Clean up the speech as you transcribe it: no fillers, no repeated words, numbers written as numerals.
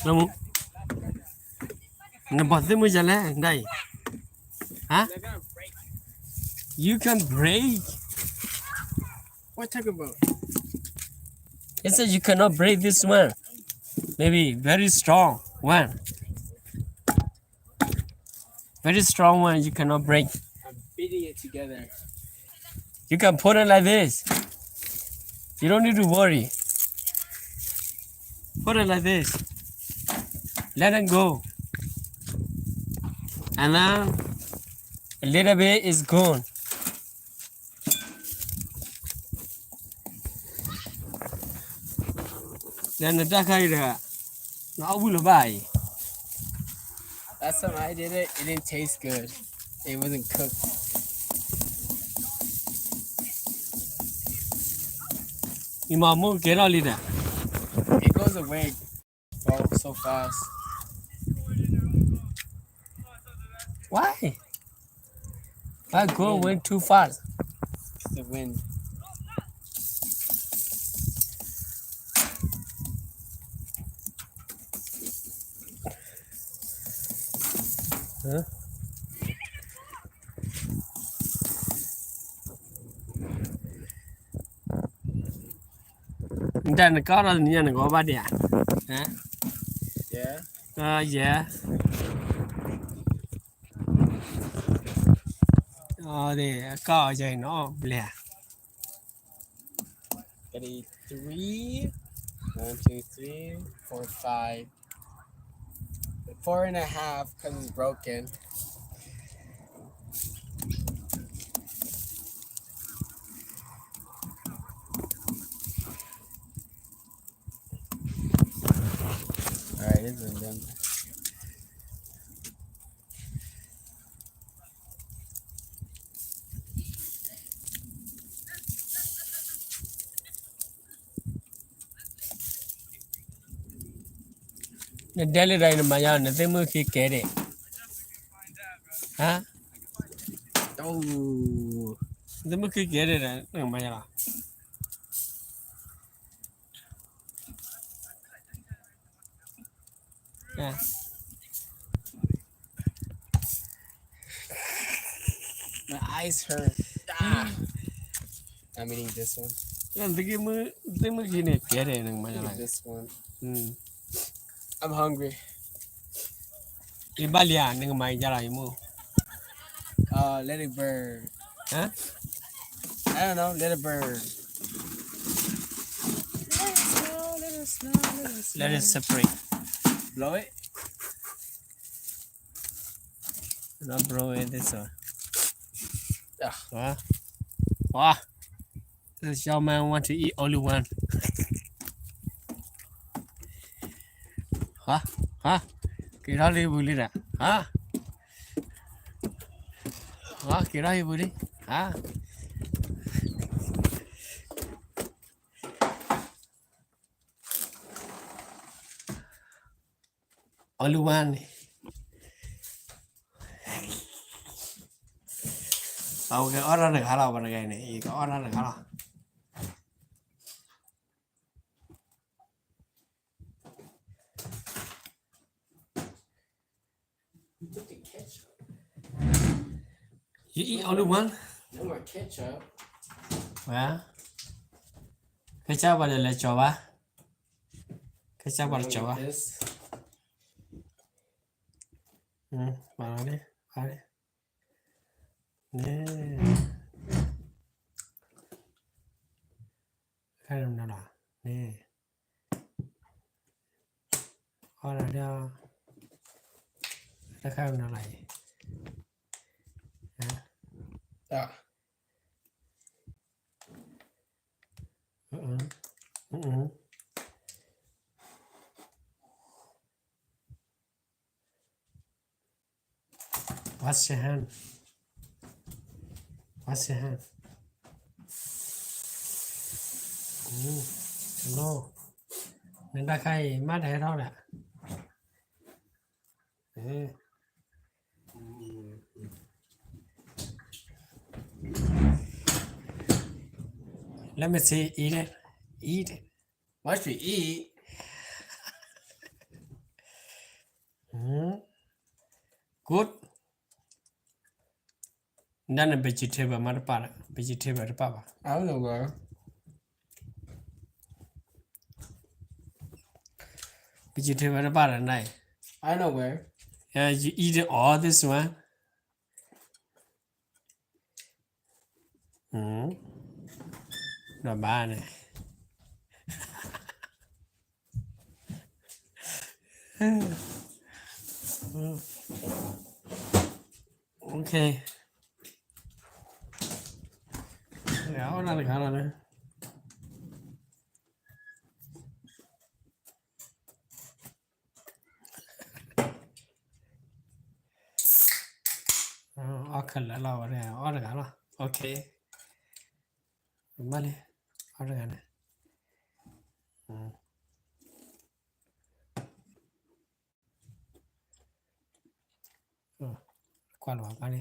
Kamu, ngebat tu jalan, dai. Huh? You can break. What talk about? It says you cannot break this one. Maybe very strong one. Very strong one you cannot break. I'm beating it together. You can put it like this. You don't need to worry. Put it like this. Let it go. And then a little bit is gone. Then the dark area. Now will buy. Last time I did it, it didn't taste good. It wasn't cooked. You must get all of that. It goes away so fast. Why? I go went too fast. It's the wind. Huh? Then có ra như này có ba đẻ. Hả? Yeah. Yeah. Thì có gì nó lẻ. Ready? 3. 1, 2, 3, 4, 5. 4.5 because it's broken. Alright, this is done. The daily ride mà giờ nó tới mới khi kể đấy. Hả? Oh. Tới mới khi kể đấy là nó mà giờ. Yeah. My eyes hurt. Ah. I'm eating this one. Tới mới khi này kể đấy mà giờ. This one. I'm hungry. Đi ba lia nâng mày ra lại mua. Let it burn. Huh? I don't know. Let it burn. Let it separate. Blow it. Not blow it this one. Yeah. Wow. This young man want to eat only one. Hả? Cái đó đi vui đi nè. Hả? Cái đó đi vui đi. Hả? Only one. Cái ớt ra được hả nào bằng cái này, có ớt ra được hả nào? You eat only one? No more ketchup. Well, ketchup vào là cho ba. Ketchup vào cho ba. Vào đi, vào đi. Nè. Cái nào đó. Nè. Ở đây đó. Cái nào này. Yeah. Wash your hand. Wash your hand. No. Nên ta khai mát hết thôi nè. Let me see, eat it. Eat it. Watch me eat. good then a vegetable marpara vegetable papa I don't know, bro. vegetable para nai I know where. you eat all this one nó ba này ok gạo ra được khá là nữa ok là lo rồi ở được khá là ok mất đi ở được này qua lo mất đi